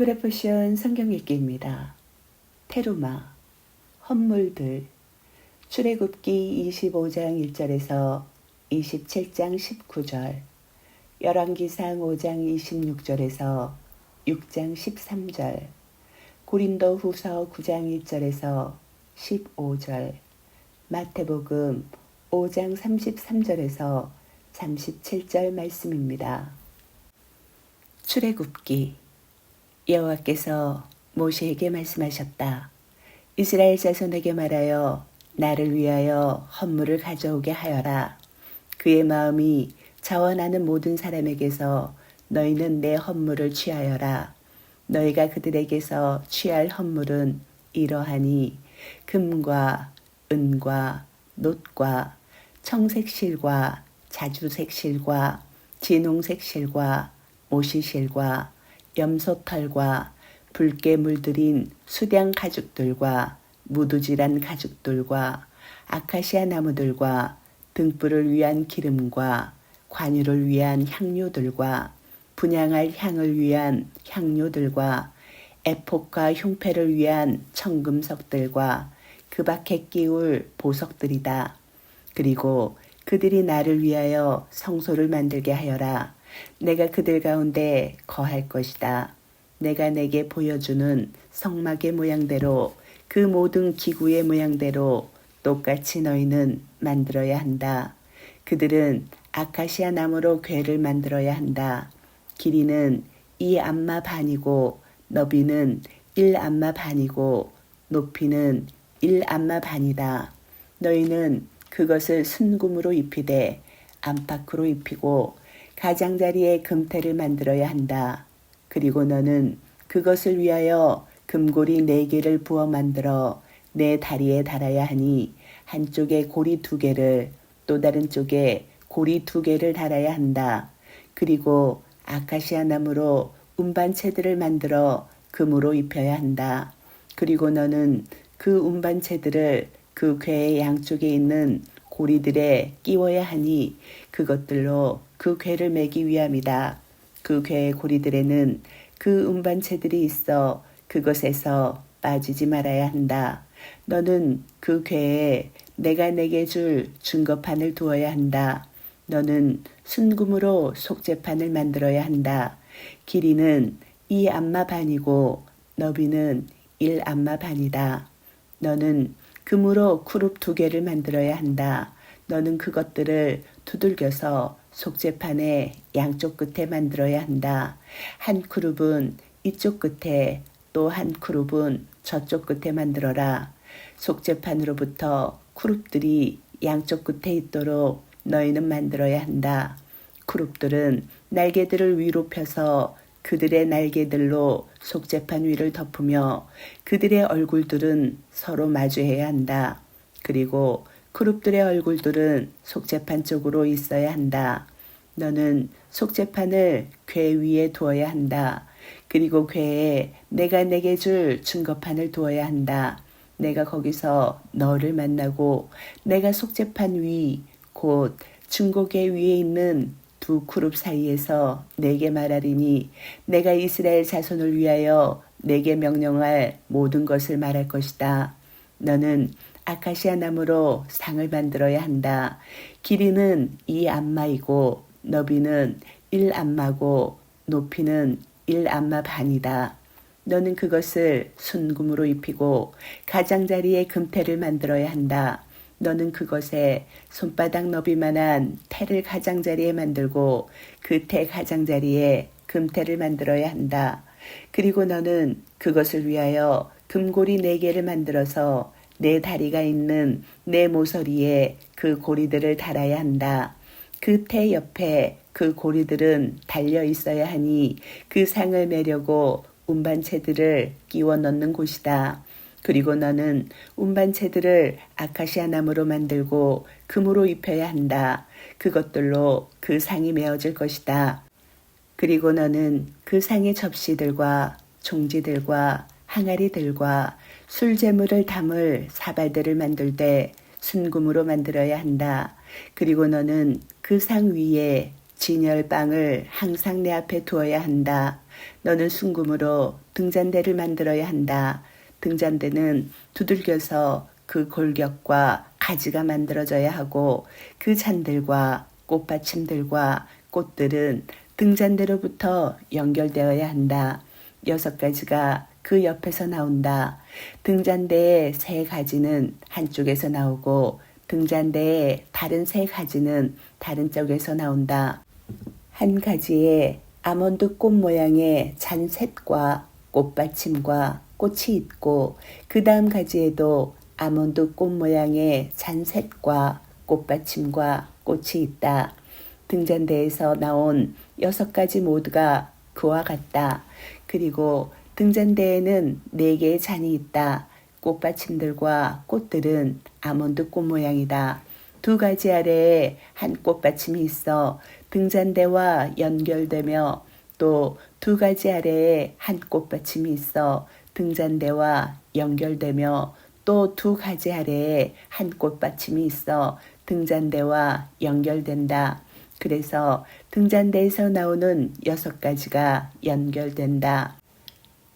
도레포션 성경 읽기입니다. 테루마, 헌물들, 출애굽기 25장 1절에서 27장 19절, 열왕기상 5장 26절에서 6장 13절, 고린도후서 9장 1절에서 15절, 마태복음 5장 33절에서 37절 말씀입니다. 출애굽기. 여호와께서 모세에게 말씀하셨다. 이스라엘 자손에게 말하여 나를 위하여 헌물을 가져오게 하여라. 그의 마음이 자원하는 모든 사람에게서 너희는 내 헌물을 취하여라. 너희가 그들에게서 취할 헌물은 이러하니 금과 은과 놋과 청색실과 자주색실과 진홍색실과 모시실과 염소털과 붉게 물들인 수량 가죽들과 무두질한 가죽들과 아카시아 나무들과 등불을 위한 기름과 관유를 위한 향료들과 분향할 향을 위한 향료들과 에폭과 흉패를 위한 청금석들과 그 밖에 끼울 보석들이다. 그리고 그들이 나를 위하여 성소를 만들게 하여라. 내가 그들 가운데 거할 것이다. 내가 내게 보여주는 성막의 모양대로 그 모든 기구의 모양대로 똑같이 너희는 만들어야 한다. 그들은 아카시아 나무로 궤를 만들어야 한다. 길이는 2암마 반이고 너비는 1암마 반이고 높이는 1암마 반이다. 너희는 그것을 순금으로 입히되 안팎으로 입히고 가장자리에 금테를 만들어야 한다. 그리고 너는 그것을 위하여 금고리 4개를 부어 만들어 내 다리에 달아야 하니 한쪽에 고리 2개를 또 다른 쪽에 고리 2개를 달아야 한다. 그리고 아카시아 나무로 운반체들을 만들어 금으로 입혀야 한다. 그리고 너는 그 운반체들을 그 궤의 양쪽에 있는 고리들에 끼워야 하니 그것들로 그 궤를 매기 위함이다. 그 궤의 고리들에는 그 운반체들이 있어 그것에서 빠지지 말아야 한다. 너는 그 궤에 내가 내게 줄 증거판을 두어야 한다. 너는 순금으로 속죄판을 만들어야 한다. 길이는 2암마 반이고 너비는 1암마 반이다. 너는 금으로 쿠룹 2개를 만들어야 한다. 너는 그것들을 두들겨서 속죄판의 양쪽 끝에 만들어야 한다. 한 쿠룹은 이쪽 끝에 또 한 쿠룹은 저쪽 끝에 만들어라. 속죄판으로부터 쿠룹들이 양쪽 끝에 있도록 너희는 만들어야 한다. 쿠룹들은 날개들을 위로 펴서 그들의 날개들로 속죄판 위를 덮으며 그들의 얼굴들은 서로 마주해야 한다. 그리고 그룹들의 얼굴들은 속죄판 쪽으로 있어야 한다. 너는 속죄판을 궤 위에 두어야 한다. 그리고 궤에 내가 내게 줄 증거판을 두어야 한다. 내가 거기서 너를 만나고 내가 속죄판 위 곧 증거궤 위에 있는 2 그룹 사이에서 내게 말하리니 내가 이스라엘 자손을 위하여 내게 명령할 모든 것을 말할 것이다. 너는 아카시아 나무로 상을 만들어야 한다. 길이는 2암마이고 너비는 1암마고 높이는 1암마 반이다. 너는 그것을 순금으로 입히고 가장자리에 금테를 만들어야 한다. 너는 그것에 손바닥 너비만한 테를 가장자리에 만들고 그 테 가장자리에 금테를 만들어야 한다. 그리고 너는 그것을 위하여 금고리 4개를 만들어서 내 다리가 있는 내 모서리에 그 고리들을 달아야 한다. 그 테 옆에 그 고리들은 달려 있어야 하니 그 상을 매려고 운반체들을 끼워 넣는 곳이다. 그리고 너는 운반체들을 아카시아 나무로 만들고 금으로 입혀야 한다. 그것들로 그 상이 메어질 것이다. 그리고 너는 그 상의 접시들과 종지들과 항아리들과 술제물을 담을 사발들을 만들 때 순금으로 만들어야 한다. 그리고 너는 그 상 위에 진열빵을 항상 내 앞에 두어야 한다. 너는 순금으로 등잔대를 만들어야 한다. 등잔대는 두들겨서 그 골격과 가지가 만들어져야 하고 그 잔들과 꽃받침들과 꽃들은 등잔대로부터 연결되어야 한다. 6가지가 그 옆에서 나온다. 등잔대의 3가지는 한쪽에서 나오고 등잔대의 다른 3가지는 다른 쪽에서 나온다. 한 가지에 아몬드 꽃 모양의 잔셋과 꽃받침과 꽃이 있고 그 다음 가지에도 아몬드 꽃 모양의 잔셋과 꽃받침과 꽃이 있다. 등잔대에서 나온 6가지 모두가 그와 같다. 그리고 등잔대에는 4개의 잔이 있다. 꽃받침들과 꽃들은 아몬드 꽃 모양이다. 2가지 아래에 한 꽃받침이 있어 등잔대와 연결되며 또 2가지 아래에 한 꽃받침이 있어 등잔대와 연결되며 또 2가지 아래에 한 꽃받침이 있어 등잔대와 연결된다. 그래서 등잔대에서 나오는 6가지가 연결된다.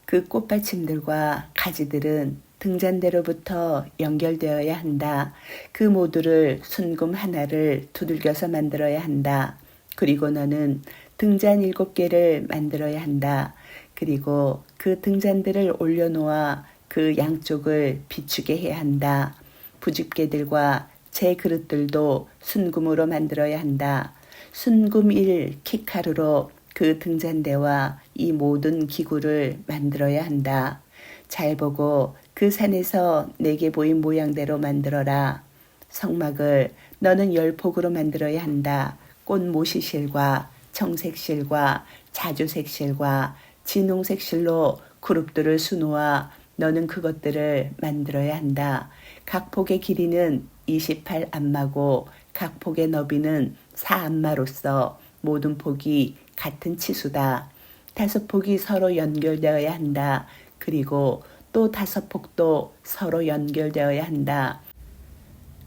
그 꽃받침들과 가지들은 등잔대로부터 연결되어야 한다. 그 모두를 순금 하나를 두들겨서 만들어야 한다. 그리고 너는 등잔 7개를 만들어야 한다. 그리고 그 등잔들을 올려놓아 그 양쪽을 비추게 해야 한다. 부집개들과 제 그릇들도 순금으로 만들어야 한다. 순금 1키카루로 그 등잔대와 이 모든 기구를 만들어야 한다. 잘 보고 그 산에서 내게 보인 모양대로 만들어라. 성막을 너는 10폭으로 만들어야 한다. 꽃모시실과 청색실과 자주색실과 진홍색실로 그룹들을 수놓아 너는 그것들을 만들어야 한다. 각 폭의 길이는 28안마고 각 폭의 너비는 4안마로서 모든 폭이 같은 치수다. 5폭이 서로 연결되어야 한다. 그리고 또 5폭도 서로 연결되어야 한다.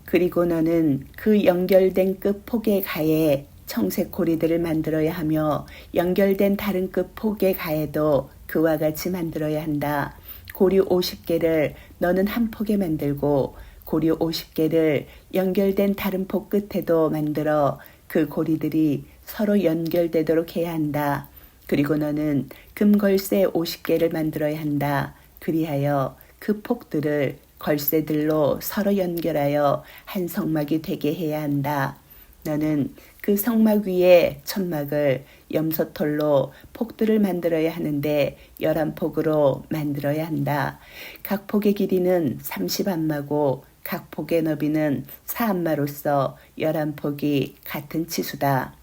그리고 너는 그 연결된 끝 폭의 가에 청색 고리들을 만들어야 하며 연결된 다른 끝 폭의 가에도 그와 같이 만들어야 한다. 고리 50개를 너는 한 폭에 만들고 고리 50개를 연결된 다른 폭 끝에도 만들어 그 고리들이 서로 연결되도록 해야 한다. 그리고 너는 금걸쇠 50개를 만들어야 한다. 그리하여 그 폭들을 걸쇠들로 서로 연결하여 한 성막이 되게 해야 한다. 너는 그 성막 위에 천막을 염소털로 폭들을 만들어야 하는데 11폭으로 만들어야 한다. 각 폭의 길이는 30안마고 각 폭의 너비는 4안마로서 11폭이 같은 치수다.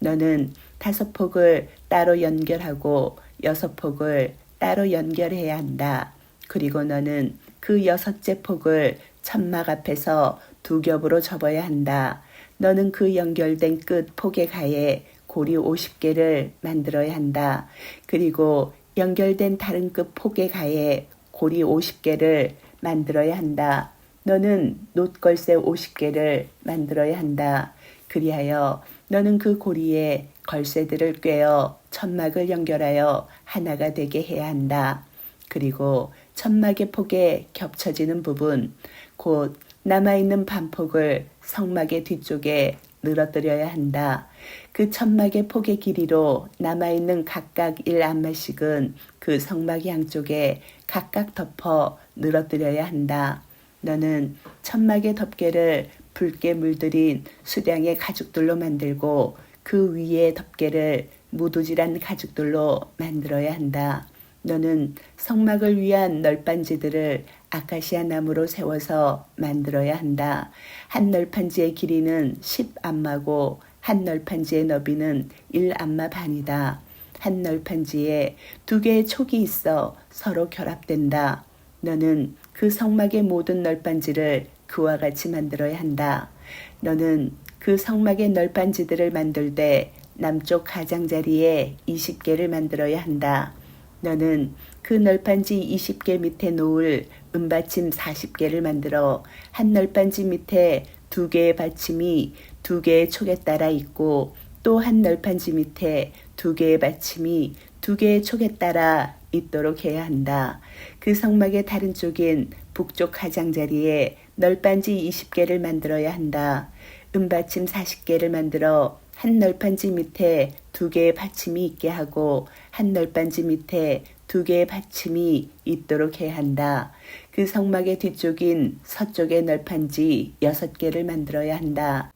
너는 5폭을 따로 연결하고 6폭을 따로 연결해야 한다. 그리고 너는 그 6째 폭을 천막 앞에서 2겹으로 접어야 한다. 너는 그 연결된 끝 폭의 가에 고리 50개를 만들어야 한다. 그리고 연결된 다른 끝 폭의 가에 고리 50개를 만들어야 한다. 너는 놋걸쇠 50개를 만들어야 한다. 그리하여 너는 그 고리에 걸쇠들을 꿰어 천막을 연결하여 하나가 되게 해야 한다. 그리고 천막의 폭에 겹쳐지는 부분, 곧 남아있는 반폭을 성막의 뒤쪽에 늘어뜨려야 한다. 그 천막의 폭의 길이로 남아있는 각각 1안마씩은 그 성막 양쪽에 각각 덮어 늘어뜨려야 한다. 너는 천막의 덮개를 붉게 물들인 수량의 가죽들로 만들고 그 위에 덮개를 무두질한 가죽들로 만들어야 한다. 너는 성막을 위한 널빤지들을 아카시아 나무로 세워서 만들어야 한다. 한 널판지의 길이는 10안마고 한 널판지의 너비는 1안마 반이다. 한 널판지에 2개의 촉이 있어 서로 결합된다. 너는 그 성막의 모든 널빤지를 그와 같이 만들어야 한다. 너는 그 성막의 널빤지들을 만들 때 남쪽 가장자리에 20개를 만들어야 한다. 너는 그 널빤지 20개 밑에 놓을 은받침 40개를 만들어 한 널빤지 밑에 2개의 받침이 2개의 촉에 따라 있고 또 한 널판지 밑에 2개의 받침이 두 개의 촉에 따라 있도록 해야 한다. 그 성막의 다른 쪽인 북쪽 가장자리에 널빤지 20개를 만들어야 한다. 은받침 40개를 만들어 한 널빤지 밑에 두 개의 받침이 있게 하고 한 널빤지 밑에 두 개의 받침이 있도록 해야 한다. 그 성막의 뒤쪽인 서쪽의 널빤지 6개를 만들어야 한다.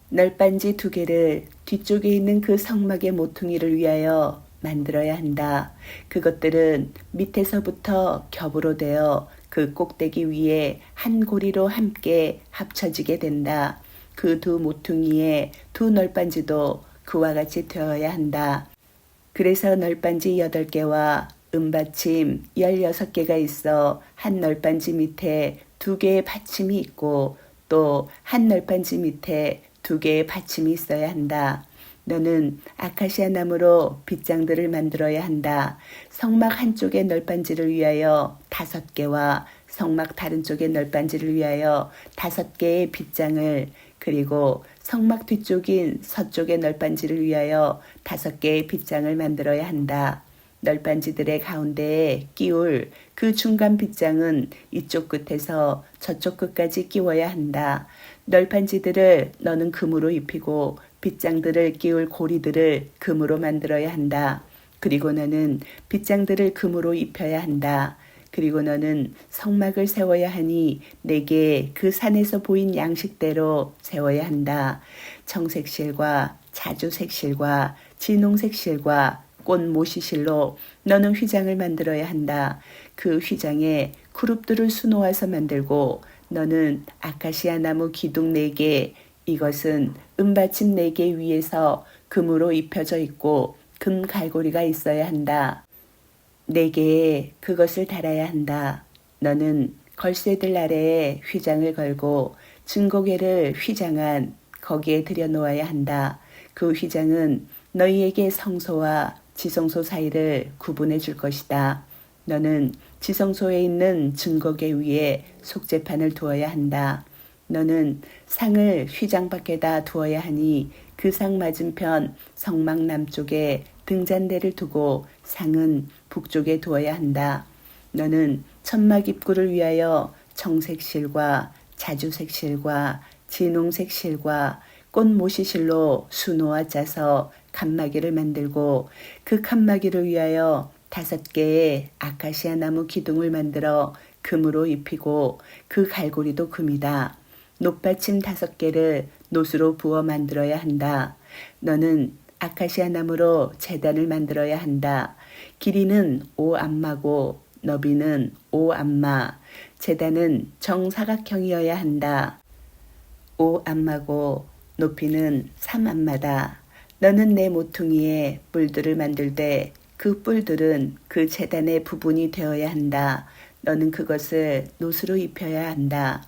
널빤지 2개를 뒤쪽에 있는 그 성막의 모퉁이를 위하여 만들어야 한다. 그것들은 밑에서부터 겹으로 되어 그 꼭대기 위에 한 고리로 함께 합쳐지게 된다. 그 두 모퉁이의 두 널빤지도 그와 같이 되어야 한다. 그래서 널빤지 8개와 은받침 16개가 있어 한 널빤지 밑에 두 개의 받침이 있고 또 한 널빤지 밑에 두 개의 받침이 있어야 한다. 너는 아카시아 나무로 빗장들을 만들어야 한다. 성막 한쪽의 널빤지를 위하여 5개와 성막 다른 쪽의 널빤지를 위하여 5개의 빗장을, 그리고 성막 뒤쪽인 서쪽의 널빤지를 위하여 5개의 빗장을 만들어야 한다. 널빤지들의 가운데에 끼울 그 중간 빗장은 이쪽 끝에서 저쪽 끝까지 끼워야 한다. 널빤지들을 너는 금으로 입히고 빗장들을 끼울 고리들을 금으로 만들어야 한다. 그리고 너는 빗장들을 금으로 입혀야 한다. 그리고 너는 성막을 세워야 하니 내게 그 산에서 보인 양식대로 세워야 한다. 청색실과 자주색실과 진홍색실과 꽃모시실로 너는 휘장을 만들어야 한다. 그 휘장에 그룹들을 수놓아서 만들고 너는 아카시아 나무 기둥 4개, 이것은 은받침 4개 위에서 금으로 입혀져 있고 금 갈고리가 있어야 한다. 4개에 그것을 달아야 한다. 너는 걸쇠들 아래에 휘장을 걸고 증거궤를 휘장한 거기에 들여놓아야 한다. 그 휘장은 너희에게 성소와 지성소 사이를 구분해 줄 것이다. 너는 지성소에 있는 증거궤 위에 속죄판을 두어야 한다. 너는 상을 휘장 밖에다 두어야 하니 그 상 맞은편 성막 남쪽에 등잔대를 두고 상은 북쪽에 두어야 한다. 너는 천막 입구를 위하여 청색실과 자주색실과 진홍색실과 꽃모시실로 수놓아 짜서 칸막이를 만들고 그 칸막이를 위하여 5개의 아카시아 나무 기둥을 만들어 금으로 입히고 그 갈고리도 금이다. 높받침 5개를 노수로 부어 만들어야 한다. 너는 아카시아 나무로 제단을 만들어야 한다. 길이는 5안마고 너비는 5안마. 제단은 정사각형이어야 한다. 5안마고 높이는 3안마다. 너는 내 모퉁이에 뿔들을 만들되 그 뿔들은 그 제단의 부분이 되어야 한다. 너는 그것을 노수로 입혀야 한다.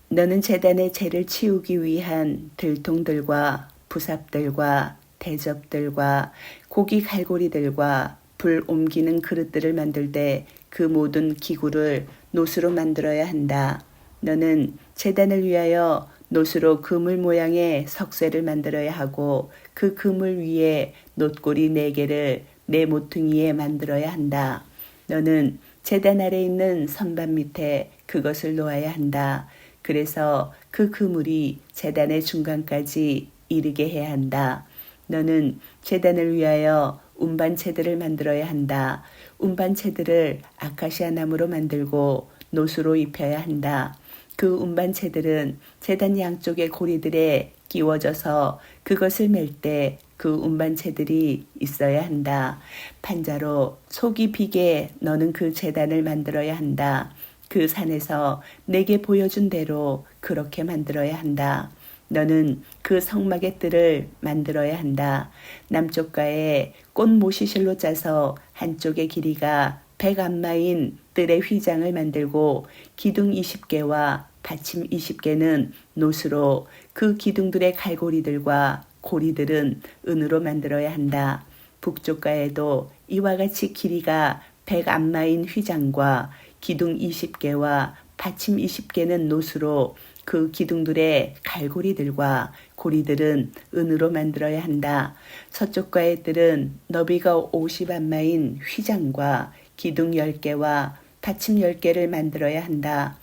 너는 제단의 재를 치우기 위한 들통들과 부삽들과 대접들과 고기 갈고리들과 불 옮기는 그릇들을 만들 때 그 모든 기구를 노수로 만들어야 한다. 너는 제단을 위하여 노수로 그물 모양의 석쇠를 만들어야 하고 그 그물 위에 놋고리 4개를 내 모퉁이에 만들어야 한다. 너는 제단 아래 있는 선반 밑에 그것을 놓아야 한다. 그래서 그 그물이 제단의 중간까지 이르게 해야 한다. 너는 제단을 위하여 운반체들을 만들어야 한다. 운반체들을 아카시아 나무로 만들고 노수로 입혀야 한다. 그 운반체들은 제단 양쪽의 고리들에 끼워져서 그것을 맬 때 그 운반체들이 있어야 한다. 판자로 속이 비게 너는 그 제단을 만들어야 한다. 그 산에서 내게 보여준 대로 그렇게 만들어야 한다. 너는 그 성막의 뜰을 만들어야 한다. 남쪽가에 꽃모시실로 짜서 한쪽의 길이가 100안마인 뜰의 휘장을 만들고 기둥 20개와 받침 20개는 노수로 그 기둥들의 갈고리들과 고리들은 은으로 만들어야 한다. 북쪽가에도 이와 같이 길이가 100안마인 휘장과 기둥 20개와 받침 20개는 노수로 그 기둥들의 갈고리들과 고리들은 은으로 만들어야 한다. 서쪽과의 뜰은 너비가 50안마인 휘장과 기둥 10개와 받침 10개를 만들어야 한다.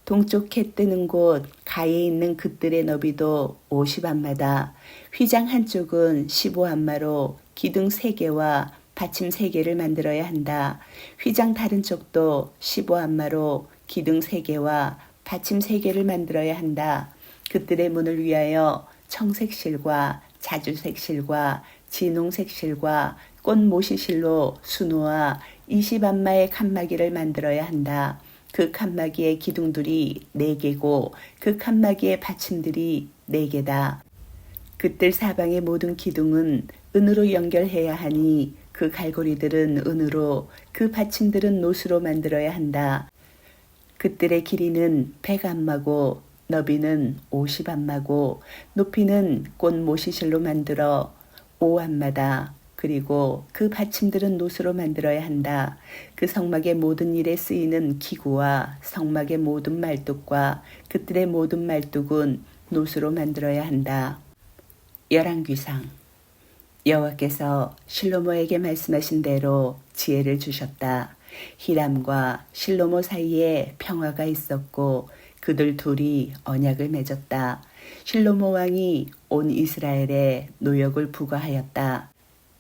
동쪽 해 뜨는 곳 가에 있는 그 뜰의 너비도 50안마다. 휘장 한쪽은 15안마로 기둥 3개와 받침 3개를 만들어야 한다. 휘장 다른 쪽도 15안마로 기둥 3개와 받침 3개를 만들어야 한다. 그 뜰의 문을 위하여 청색실과 자주색 실과 진홍색 실과 꽃모시실로 수놓아 20안마의 칸막이를 만들어야 한다. 그 칸막이의 기둥들이 4개고 그 칸막이의 받침들이 4개다. 그 뜰 사방의 모든 기둥은 은으로 연결해야 하니 그 갈고리들은 은으로 그 받침들은 노수로 만들어야 한다. 그 뜰의 길이는 100안마고 너비는 50안마고 높이는 꽃모시실로 만들어 5안마다. 그리고 그 받침들은 노수로 만들어야 한다. 그 성막의 모든 일에 쓰이는 기구와 성막의 모든 말뚝과 그 뜰의 모든 말뚝은 노수로 만들어야 한다. 열왕기상. 여호와께서 실로모에게 말씀하신 대로 지혜를 주셨다. 히람과 실로모 사이에 평화가 있었고 그들 둘이 언약을 맺었다. 실로모 왕이 온 이스라엘에 노역을 부과하였다.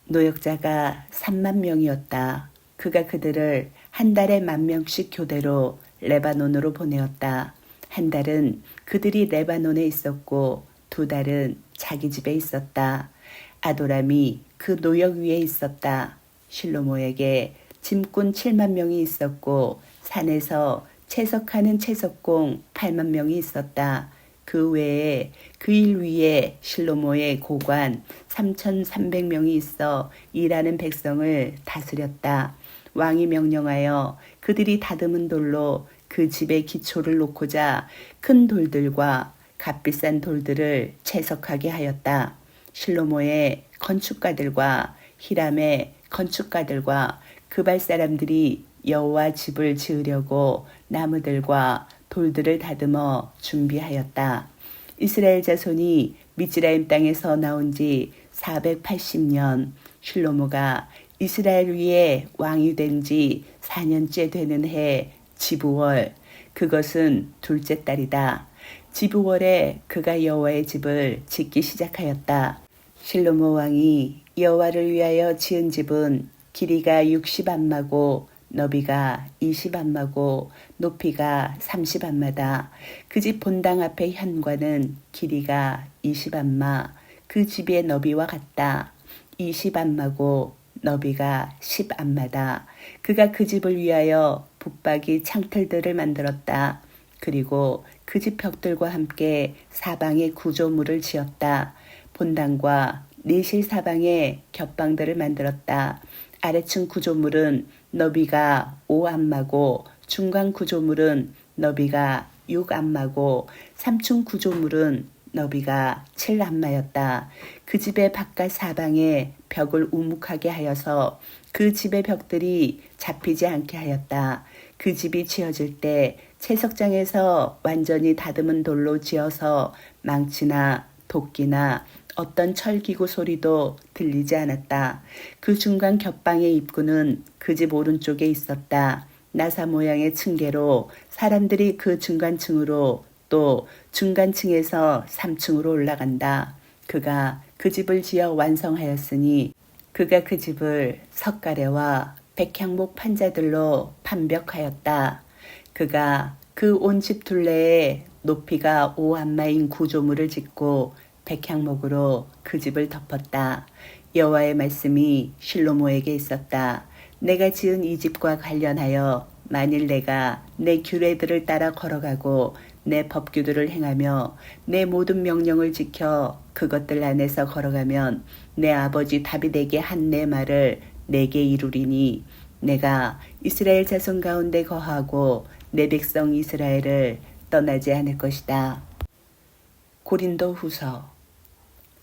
노역자가 3만 명이었다. 그가 그들을 한 달에 10,000명씩 교대로 레바논으로 보내었다. 한 달은 그들이 레바논에 있었고 2달은 자기 집에 있었다. 아도람이 그 노역 위에 있었다. 실로모에게 짐꾼 7만 명이 있었고 산에서 채석하는 채석공 8만 명이 있었다. 그 외에 그 일 위에 실로모의 고관 3,300명이 있어 일하는 백성을 다스렸다. 왕이 명령하여 그들이 다듬은 돌로 그 집의 기초를 놓고자 큰 돌들과 값비싼 돌들을 채석하게 하였다. 실로모의 건축가들과 히람의 건축가들과 그발 사람들이 여호와 집을 지으려고 나무들과 돌들을 다듬어 준비하였다. 이스라엘 자손이 미즈라임 땅에서 나온 지 480년, 실로모가 이스라엘 위에 왕이 된 지 4년째 되는 해 지부월, 그것은 둘째 달이다. 지부월에 그가 여호와의 집을 짓기 시작하였다. 실로모 왕이 여호와를 위하여 지은 집은 길이가 60안마고 너비가 20안마고 높이가 30안마다. 그 집 본당 앞의 현관은 길이가 20안마, 그 집의 너비와 같다. 20안마고 너비가 10안마다. 그가 그 집을 위하여 붙박이 창틀들을 만들었다. 그리고 그 집 벽들과 함께 사방에 구조물을 지었다. 본당과 내실 사방에 겹방들을 만들었다. 아래층 구조물은 너비가 5안마고 중간 구조물은 너비가 6안마고 3층 구조물은 너비가 7안마였다. 그 집의 바깥 사방에 벽을 우묵하게 하여서 그 집의 벽들이 잡히지 않게 하였다. 그 집이 지어질 때 채석장에서 완전히 다듬은 돌로 지어서 망치나 도끼나 어떤 철기구 소리도 들리지 않았다. 그 중간 겹방의 입구는 그 집 오른쪽에 있었다. 나사 모양의 층계로 사람들이 그 중간층으로 또 중간층에서 3층으로 올라간다. 그가 그 집을 지어 완성하였으니 그가 그 집을 석가래와 백향목 판자들로 판벽하였다. 그가 그 온 집 둘레에 높이가 5안마인 구조물을 짓고 백향목으로 그 집을 덮었다. 여호와의 말씀이 실로모에게 있었다. 내가 지은 이 집과 관련하여 만일 내가 내 규례들을 따라 걸어가고 내 법규들을 행하며 내 모든 명령을 지켜 그것들 안에서 걸어가면 내 아버지 다윗에게 한 내 말을 내게 이루리니 내가 이스라엘 자손 가운데 거하고 내 백성 이스라엘을 떠나지 않을 것이다. 고린도 후서.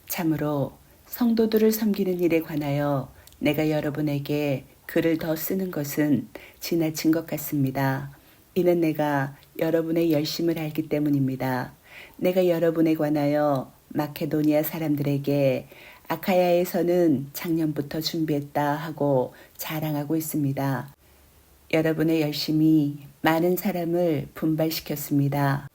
참으로 성도들을 섬기는 일에 관하여 내가 여러분에게 글을 더 쓰는 것은 지나친 것 같습니다. 이는 내가 여러분의 열심을 알기 때문입니다. 내가 여러분에 관하여 마케도니아 사람들에게 아카야에서는 작년부터 준비했다 하고 자랑하고 있습니다. 여러분의 열심이 많은 사람을 분발시켰습니다.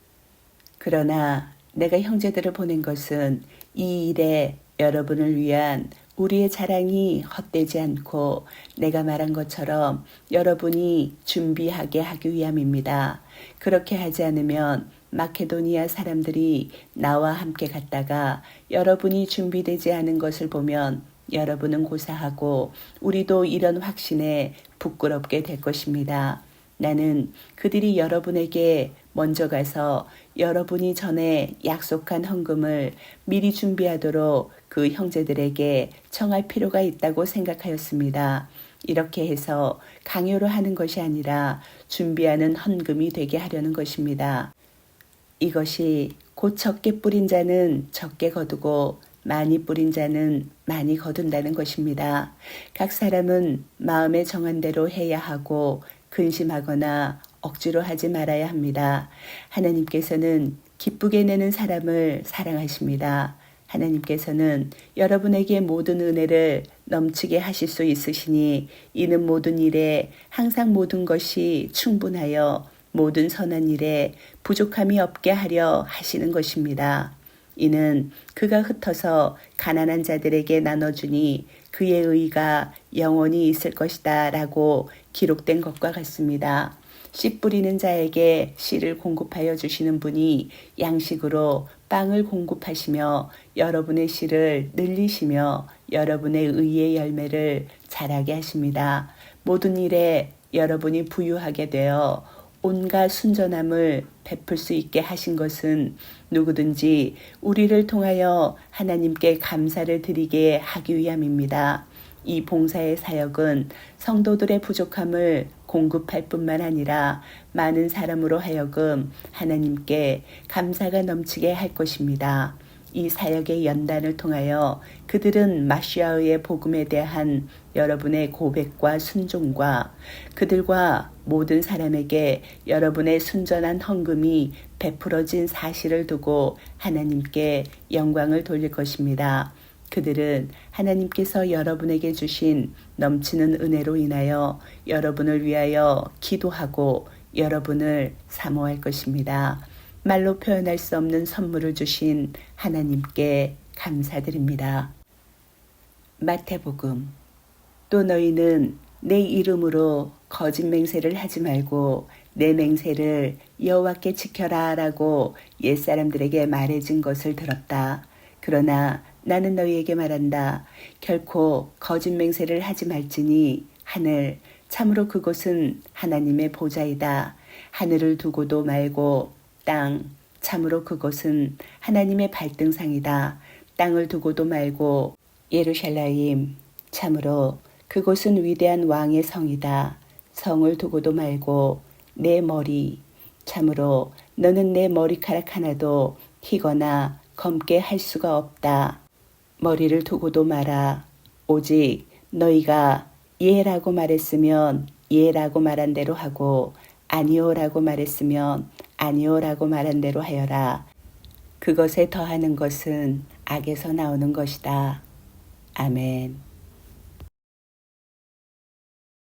그러나 내가 형제들을 보낸 것은 이 일에 여러분을 위한 우리의 자랑이 헛되지 않고 내가 말한 것처럼 여러분이 준비하게 하기 위함입니다. 그렇게 하지 않으면 마케도니아 사람들이 나와 함께 갔다가 여러분이 준비되지 않은 것을 보면 여러분은 고사하고 우리도 이런 확신에 부끄럽게 될 것입니다. 나는 그들이 여러분에게 먼저 가서 여러분이 전에 약속한 헌금을 미리 준비하도록 그 형제들에게 청할 필요가 있다고 생각하였습니다. 이렇게 해서 강요로 하는 것이 아니라 준비하는 헌금이 되게 하려는 것입니다. 이것이 곧 적게 뿌린 자는 적게 거두고 많이 뿌린 자는 많이 거둔다는 것입니다. 각 사람은 마음에 정한 대로 해야 하고 근심하거나 억지로 하지 말아야 합니다. 하나님께서는 기쁘게 내는 사람을 사랑하십니다. 하나님께서는 여러분에게 모든 은혜를 넘치게 하실 수 있으시니 이는 모든 일에 항상 모든 것이 충분하여 모든 선한 일에 부족함이 없게 하려 하시는 것입니다. 이는 그가 흩어서 가난한 자들에게 나눠주니 그의 의가 영원히 있을 것이다 라고 기록된 것과 같습니다. 씨 뿌리는 자에게 씨를 공급하여 주시는 분이 양식으로 빵을 공급하시며 여러분의 씨를 늘리시며 여러분의 의의 열매를 자라게 하십니다. 모든 일에 여러분이 부유하게 되어 온갖 순전함을 베풀 수 있게 하신 것은 누구든지 우리를 통하여 하나님께 감사를 드리게 하기 위함입니다. 이 봉사의 사역은 성도들의 부족함을 공급할 뿐만 아니라 많은 사람으로 하여금 하나님께 감사가 넘치게 할 것입니다. 이 사역의 연단을 통하여 그들은 마시아의 복음에 대한 여러분의 고백과 순종과 그들과 모든 사람에게 여러분의 순전한 헌금이 베풀어진 사실을 두고 하나님께 영광을 돌릴 것입니다. 그들은 하나님께서 여러분에게 주신 넘치는 은혜로 인하여 여러분을 위하여 기도하고 여러분을 사모할 것입니다. 말로 표현할 수 없는 선물을 주신 하나님께 감사드립니다. 마태복음. 또 너희는 내 이름으로 거짓 맹세를 하지 말고 내 맹세를 여호와께 지켜라 라고 옛사람들에게 말해진 것을 들었다. 그러나 나는 너희에게 말한다. 결코 거짓 맹세를 하지 말지니 하늘 참으로 그곳은 하나님의 보좌이다. 하늘을 두고도 말고 땅 참으로 그곳은 하나님의 발등상이다. 땅을 두고도 말고 예루살렘 참으로 그곳은 위대한 왕의 성이다. 성을 두고도 말고 내 머리 참으로 너는 내 머리카락 하나도 희거나 검게 할 수가 없다. 머리를 두고도 마라. 오직 너희가 예라고 말했으면 예라고 말한 대로 하고 아니오라고 말했으면 아니오라고 말한 대로 하여라. 그것에 더하는 것은 악에서 나오는 것이다. 아멘.